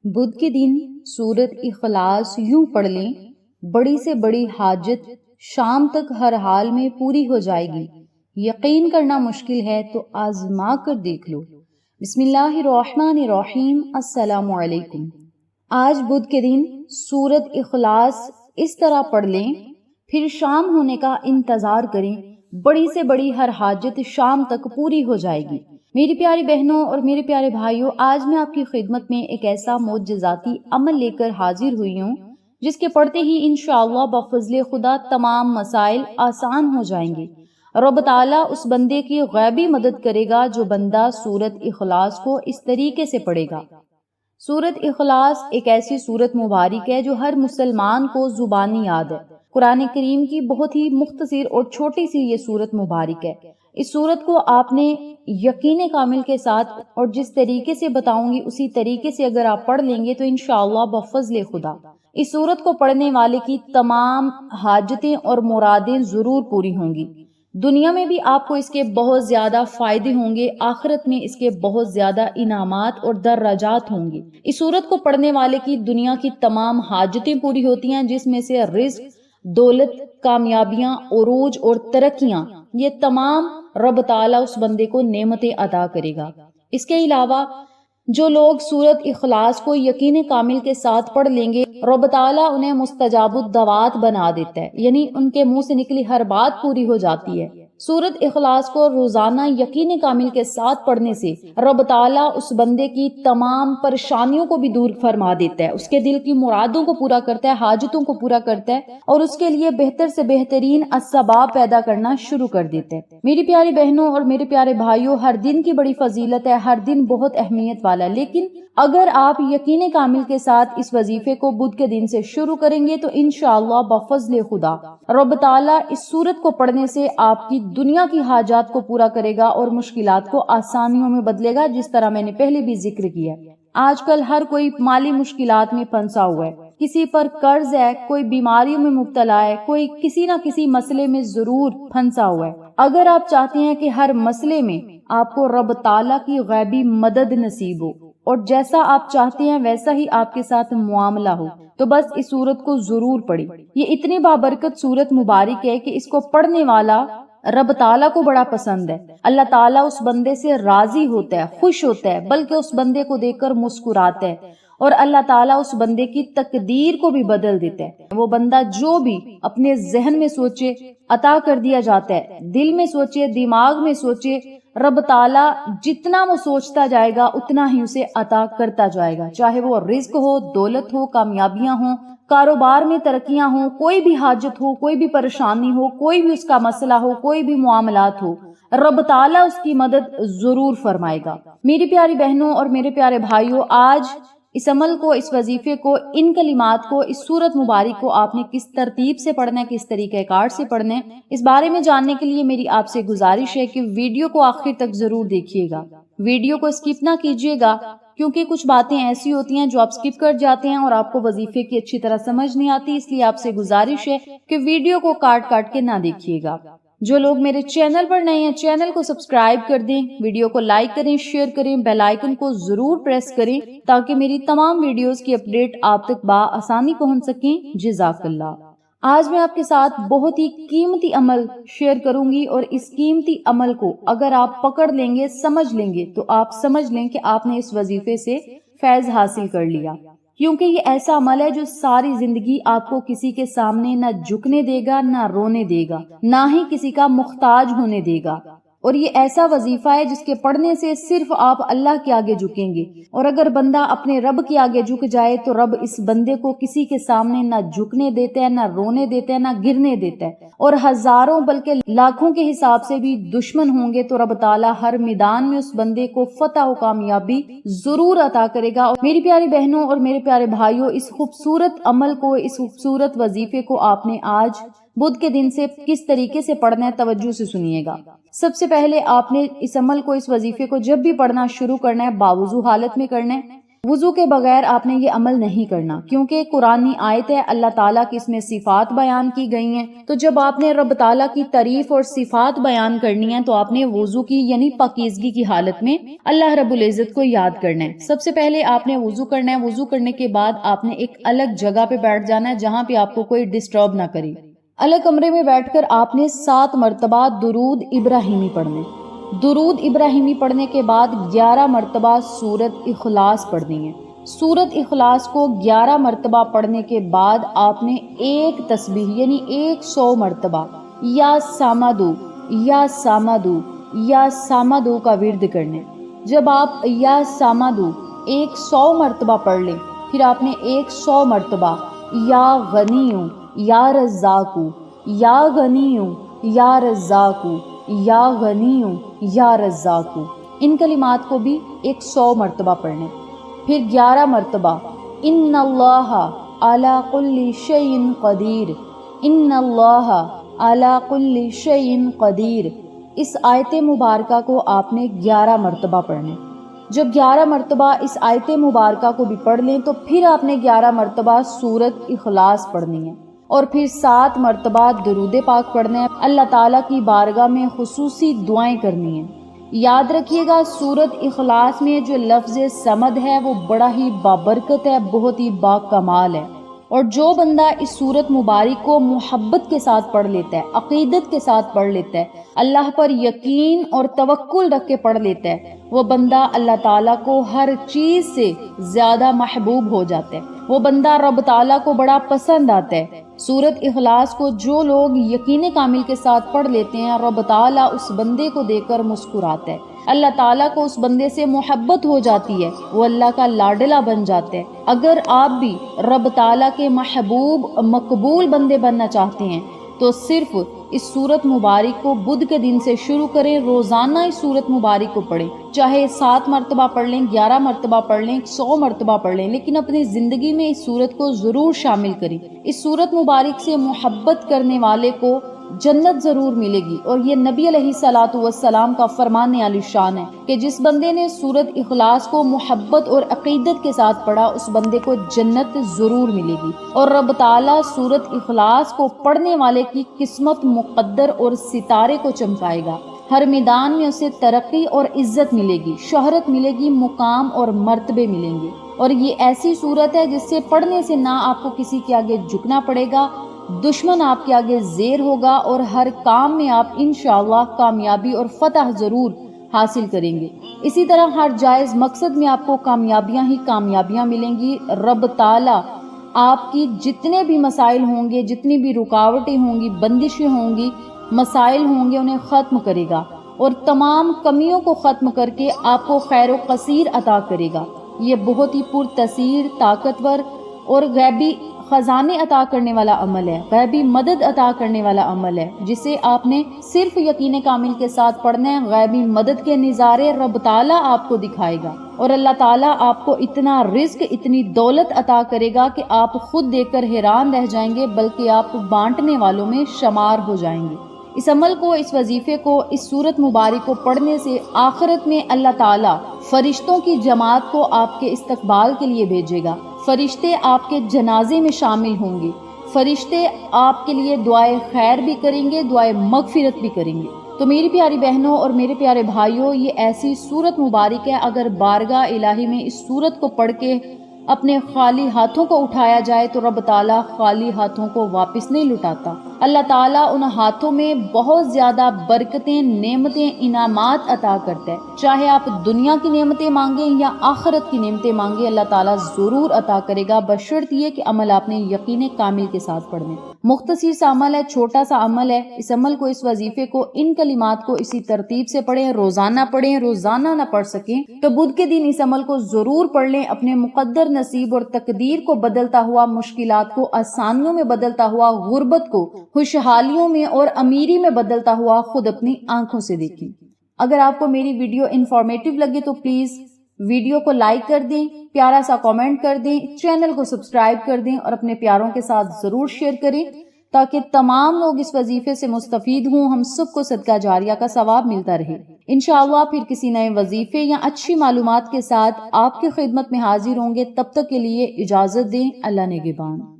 بدھ کے دن سورت اخلاص یوں پڑھ لیں، بڑی سے بڑی حاجت شام تک ہر حال میں پوری ہو جائے گی۔ یقین کرنا مشکل ہے تو آزما کر دیکھ لو۔ بسم اللہ الرحمن الرحیم۔ السلام علیکم۔ آج بدھ کے دن سورت اخلاص اس طرح پڑھ لیں، پھر شام ہونے کا انتظار کریں، بڑی سے بڑی ہر حاجت شام تک پوری ہو جائے گی۔ میری پیاری بہنوں اور میرے پیارے بھائیوں، آج میں آپ کی خدمت میں ایک ایسا معجزاتی عمل لے کر حاضر ہوئی ہوں جس کے پڑھتے ہی انشاءاللہ بفضل خدا تمام مسائل آسان ہو جائیں گے۔ رب تعالیٰ اس بندے کی غیبی مدد کرے گا جو بندہ سورت اخلاص کو اس طریقے سے پڑھے گا۔ سورت اخلاص ایک ایسی سورت مبارک ہے جو ہر مسلمان کو زبانی یاد ہے۔ قرآن کریم کی بہت ہی مختصر اور چھوٹی سی یہ سورت مبارک ہے۔ اس سورت کو آپ نے یقین کامل کے ساتھ اور جس طریقے سے بتاؤں گی اسی طریقے سے اگر آپ پڑھ لیں گے تو انشاءاللہ بفضل خدا اس سورت کو پڑھنے والے کی تمام حاجتیں اور مرادیں ضرور پوری ہوں گی۔ دنیا میں بھی آپ کو اس کے بہت زیادہ فائدے ہوں گے، آخرت میں اس کے بہت زیادہ انعامات اور درجات ہوں گے۔ اس سورت کو پڑھنے والے کی دنیا کی تمام حاجتیں پوری ہوتی ہیں، جس میں سے رزق، دولت، کامیابیاں، عروج اور ترقیاں، یہ تمام رب تعالیٰ اس بندے کو نعمتیں عطا کرے گا۔ اس کے علاوہ جو لوگ سورت اخلاص کو یقین کامل کے ساتھ پڑھ لیں گے، رب تعالیٰ انہیں مستجاب الدعوات بنا دیتا ہے، یعنی ان کے منہ سے نکلی ہر بات پوری ہو جاتی ہے۔ سورت اخلاص کو روزانہ یقین کامل کے ساتھ پڑھنے سے رب تعالیٰ اس بندے کی تمام پریشانیوں کو بھی دور فرما دیتا ہے، اس کے دل کی مرادوں کو پورا کرتا ہے، حاجتوں کو پورا کرتا ہے اور اس کے لیے بہتر سے بہترین اسباب پیدا کرنا شروع کر دیتا ہے۔ میری پیاری بہنوں اور میرے پیارے بھائیوں، ہر دن کی بڑی فضیلت ہے، ہر دن بہت اہمیت والا، لیکن اگر آپ یقین کامل کے ساتھ اس وظیفے کو بدھ کے دن سے شروع کریں گے تو انشاءاللہ بفضل خدا رب تعالیٰ اس سورت کو پڑھنے سے آپ کی دنیا کی حاجات کو پورا کرے گا اور مشکلات کو آسانیوں میں بدلے گا، جس طرح میں نے پہلے بھی ذکر کیا۔ آج کل ہر کوئی مالی مشکلات میں پھنسا ہوا ہے، کسی پر قرض ہے، کوئی بیماریوں میں مبتلا ہے، کوئی کسی نہ کسی مسئلے میں ضرور پھنسا ہوا ہے۔ اگر آپ چاہتے ہیں کہ ہر مسئلے میں آپ کو رب تعالیٰ کی غیبی مدد نصیب ہو اور جیسا آپ چاہتے ہیں ویسا ہی آپ کے ساتھ معاملہ ہو، تو بس اس سورت کو ضرور پڑھیں۔ یہ اتنی بابرکت سورت مبارک ہے کہ اس کو پڑھنے والا رب تعالیٰ کو بڑا پسند ہے۔ اللہ تعالیٰ اس بندے سے راضی ہوتا ہے، خوش ہوتا ہے، بلکہ اس بندے کو دیکھ کر مسکراتا ہے، اور اللہ تعالیٰ اس بندے کی تقدیر کو بھی بدل دیتا ہے۔ وہ بندہ جو بھی اپنے ذہن میں سوچے عطا کر دیا جاتا ہے، دل میں سوچے، دماغ میں سوچے، رب تعالیٰ جتنا وہ سوچتا جائے گا اتنا ہی اسے عطا کرتا جائے گا، چاہے وہ رزق ہو، دولت ہو، کامیابیاں ہوں، کاروبار میں ترقیاں ہوں، کوئی بھی حاجت ہو، کوئی بھی پریشانی ہو، کوئی بھی اس کا مسئلہ ہو، کوئی بھی معاملات ہو، رب تعالیٰ اس کی مدد ضرور فرمائے گا۔ میری پیاری بہنوں اور میرے پیارے بھائیوں، آج اس عمل کو، اس وظیفے کو، ان کلمات کو، اس سورت مبارک کو آپ نے کس ترتیب سے پڑھنا ہے، کس طریقہ کار سے پڑھنا ہے، اس بارے میں جاننے کے لیے میری آپ سے گزارش ہے کہ ویڈیو کو آخر تک ضرور دیکھیے گا، ویڈیو کو اسکپ نہ کیجیے گا، کیونکہ کچھ باتیں ایسی ہوتی ہیں جو آپ اسکپ کر جاتے ہیں اور آپ کو وظیفے کی اچھی طرح سمجھ نہیں آتی، اس لیے آپ سے گزارش ہے کہ ویڈیو کو کاٹ کاٹ کے نہ دیکھیے گا۔ جو لوگ میرے چینل پر نئے ہیں، چینل کو سبسکرائب کر دیں، ویڈیو کو لائک کریں، شیئر کریں، بیل آئیکن کو ضرور پریس کریں تاکہ میری تمام ویڈیوز کی اپڈیٹ آپ تک بآسانی پہنچ سکیں۔ جزاک اللہ۔ آج میں آپ کے ساتھ بہت ہی قیمتی عمل شیئر کروں گی، اور اس قیمتی عمل کو اگر آپ پکڑ لیں گے، سمجھ لیں گے، تو آپ سمجھ لیں کہ آپ نے اس وظیفے سے فیض حاصل کر لیا، کیونکہ یہ ایسا عمل ہے جو ساری زندگی آپ کو کسی کے سامنے نہ جھکنے دے گا، نہ رونے دے گا، نہ ہی کسی کا محتاج ہونے دے گا، اور یہ ایسا وظیفہ ہے جس کے پڑھنے سے صرف آپ اللہ کے آگے جھکیں گے، اور اگر بندہ اپنے رب کے آگے جھک جائے تو رب اس بندے کو کسی کے سامنے نہ جھکنے دیتا ہے، نہ رونے دیتا ہے، نہ گرنے دیتا ہے، اور ہزاروں بلکہ لاکھوں کے حساب سے بھی دشمن ہوں گے تو رب تعالیٰ ہر میدان میں اس بندے کو فتح و کامیابی ضرور عطا کرے گا۔ اور میری پیاری بہنوں اور میرے پیارے بھائیوں، اس خوبصورت عمل کو، اس خوبصورت وظیفے کو آپ نے آج بدھ کے دن سے کس طریقے سے پڑھنا ہے، توجہ سے سنیے گا۔ سب سے پہلے آپ نے اس عمل کو، اس وظیفے کو جب بھی پڑھنا شروع کرنا ہے باوضو حالت میں کرنا ہے۔ وضو کے بغیر آپ نے یہ عمل نہیں کرنا، کیونکہ قرآنی آیت ہے، اللہ تعالیٰ کی اس میں صفات بیان کی گئی ہیں۔ تو جب آپ نے رب تعالیٰ کی تعریف اور صفات بیان کرنی ہے تو آپ نے وضو کی یعنی پاکیزگی کی حالت میں اللہ رب العزت کو یاد کرنا ہے۔ سب سے پہلے آپ نے وضو کرنا ہے، وضو کرنے کے بعد آپ نے ایک الگ جگہ پہ بیٹھ جانا ہے جہاں پہ آپ کو کوئی ڈسٹرب نہ کرے۔ الگ کمرے میں بیٹھ کر آپ نے 7 مرتبہ درود ابراہیمی پڑھنے۔ درود ابراہیمی پڑھنے کے بعد 11 مرتبہ سورت اخلاص پڑھنی ہے۔ سورت اخلاص کو 11 مرتبہ پڑھنے کے بعد آپ نے ایک تسبیح یعنی 100 مرتبہ یا سامدو یا سامدو یا سامدو کا ورد کرنے۔ جب آپ یا سامدو 100 مرتبہ پڑھ لیں، پھر آپ نے 100 مرتبہ یا غنیوں یا رزاقو یا غنیوں یا رزاقو یا غنیوں یا رزاقو، ان کلمات کو بھی 100 مرتبہ پڑھنے۔ پھر 11 مرتبہ ان اللہ علی کل شیء قدیر، ان اللہ علی کل شیء قدیر، اس آیت مبارکہ کو آپ نے 11 مرتبہ پڑھنے۔ جب 11 مرتبہ اس آیت مبارکہ کو بھی پڑھ لیں تو پھر آپ نے 11 مرتبہ سورت اخلاص پڑھنی ہے، اور پھر 7 مرتبہ درود پاک پڑھنا ہے، اللہ تعالیٰ کی بارگاہ میں خصوصی دعائیں کرنی ہیں۔ یاد رکھیے گا سورت اخلاص میں جو لفظ سمد ہے وہ بڑا ہی بابرکت ہے، بہت ہی با کمال ہے، اور جو بندہ اس سورت مبارک کو محبت کے ساتھ پڑھ لیتا ہے، عقیدت کے ساتھ پڑھ لیتا ہے، اللہ پر یقین اور توکل رکھ کے پڑھ لیتا ہے، وہ بندہ اللہ تعالیٰ کو ہر چیز سے زیادہ محبوب ہو جاتا ہے، وہ بندہ رب تعالیٰ کو بڑا پسند آتا ہے۔ سورت اخلاص کو جو لوگ یقین کامل کے ساتھ پڑھ لیتے ہیں، رب تعالیٰ اس بندے کو دیکھ کر مسکراتا ہے، اللہ تعالیٰ کو اس بندے سے محبت ہو جاتی ہے، وہ اللہ کا لاڈلا بن جاتا ہے۔ اگر آپ بھی رب تعالیٰ کے محبوب مقبول بندے بننا چاہتے ہیں تو صرف اس سورت مبارک کو بدھ کے دن سے شروع کریں، روزانہ اس سورت مبارک کو پڑھیں، چاہے 7 مرتبہ پڑھ لیں، 11 مرتبہ پڑھ لیں، 100 مرتبہ پڑھ لیں، لیکن اپنی زندگی میں اس سورت کو ضرور شامل کریں۔ اس سورت مبارک سے محبت کرنے والے کو جنت ضرور ملے گی، اور یہ نبی علیہ الصلوۃ والسلام کا فرمان عالی شان ہے کہ جس بندے نے سورت اخلاص کو محبت اور عقیدت کے ساتھ پڑھا اس بندے کو جنت ضرور ملے گی، اور رب تعالیٰ سورت اخلاص کو پڑھنے والے کی قسمت مقدر اور ستارے کو چمکائے گا، ہر میدان میں اسے ترقی اور عزت ملے گی، شہرت ملے گی، مقام اور مرتبے ملیں گے، اور یہ ایسی صورت ہے جس سے پڑھنے سے نہ آپ کو کسی کے آگے جھکنا پڑے گا، دشمن آپ کے آگے زیر ہوگا، اور ہر کام میں آپ انشاءاللہ کامیابی اور فتح ضرور حاصل کریں گے۔ اسی طرح ہر جائز مقصد میں آپ کو کامیابیاں ہی کامیابیاں ملیں گی۔ رب تعالیٰ آپ کی جتنے بھی مسائل ہوں گے، جتنی بھی رکاوٹیں ہوں گی، بندشیں ہوں گی، مسائل ہوں گے، انہیں ختم کرے گا، اور تمام کمیوں کو ختم کر کے آپ کو خیر و کثیر عطا کرے گا۔ یہ بہت ہی پرتاثیر، طاقتور اور غیبی خزانے عطا کرنے والا عمل ہے، غیبی مدد عطا کرنے والا عمل ہے، جسے آپ نے صرف یقین کامل کے ساتھ پڑھنا ہے۔ غیبی مدد کے نظارے رب تعالیٰ آپ کو دکھائے گا، اور اللہ تعالیٰ آپ کو اتنا رزق، اتنی دولت عطا کرے گا کہ آپ خود دیکھ کر حیران رہ جائیں گے، بلکہ آپ بانٹنے والوں میں شمار ہو جائیں گے۔ اس عمل کو، اس وظیفے کو، اس سورت مبارک کو پڑھنے سے آخرت میں اللہ تعالیٰ فرشتوں کی جماعت کو آپ کے استقبال کے لیے بھیجے گا، فرشتے آپ کے جنازے میں شامل ہوں گے، فرشتے آپ کے لیے دعائے خیر بھی کریں گے، دعائے مغفرت بھی کریں گے۔ تو میری پیاری بہنوں اور میرے پیارے بھائیوں، یہ ایسی سورت مبارک ہے، اگر بارگاہ الہی میں اس سورت کو پڑھ کے اپنے خالی ہاتھوں کو اٹھایا جائے تو رب تعالیٰ خالی ہاتھوں کو واپس نہیں لٹاتا۔ اللہ تعالیٰ ان ہاتھوں میں بہت زیادہ برکتیں، نعمتیں، انعامات عطا کرتا ہے۔ چاہے آپ دنیا کی نعمتیں مانگیں یا آخرت کی نعمتیں مانگیں، اللہ تعالیٰ ضرور عطا کرے گا، بشرط یہ کہ عمل آپ نے یقین کامل کے ساتھ پڑھنے۔ مختصر سا عمل ہے، چھوٹا سا عمل ہے، اس عمل کو، اس وظیفے کو، ان کلمات کو اسی ترتیب سے پڑھیں، روزانہ پڑھیں، روزانہ نہ پڑھ سکیں تو بدھ کے دن اس عمل کو ضرور پڑھ لیں، اپنے مقدر نصیب اور تقدیر کو بدلتا ہوا، مشکلات کو آسانیوں میں بدلتا ہوا، غربت کو خوشحالیوں میں اور امیری میں بدلتا ہوا خود اپنی آنکھوں سے دیکھیں۔ اگر آپ کو میری ویڈیو انفارمیٹیو لگے تو پلیز ویڈیو کو لائک کر دیں، پیارا سا کامنٹ کر دیں، چینل کو سبسکرائب کر دیں، اور اپنے پیاروں کے ساتھ ضرور شیئر کریں تاکہ تمام لوگ اس وظیفے سے مستفید ہوں، ہم سب کو صدقہ جاریہ کا ثواب ملتا رہے۔ انشاءاللہ پھر کسی نئے وظیفے یا اچھی معلومات کے ساتھ آپ کی خدمت میں حاضر ہوں گے. تب تک کے لیے اجازت دیں. اللہ نگہبان.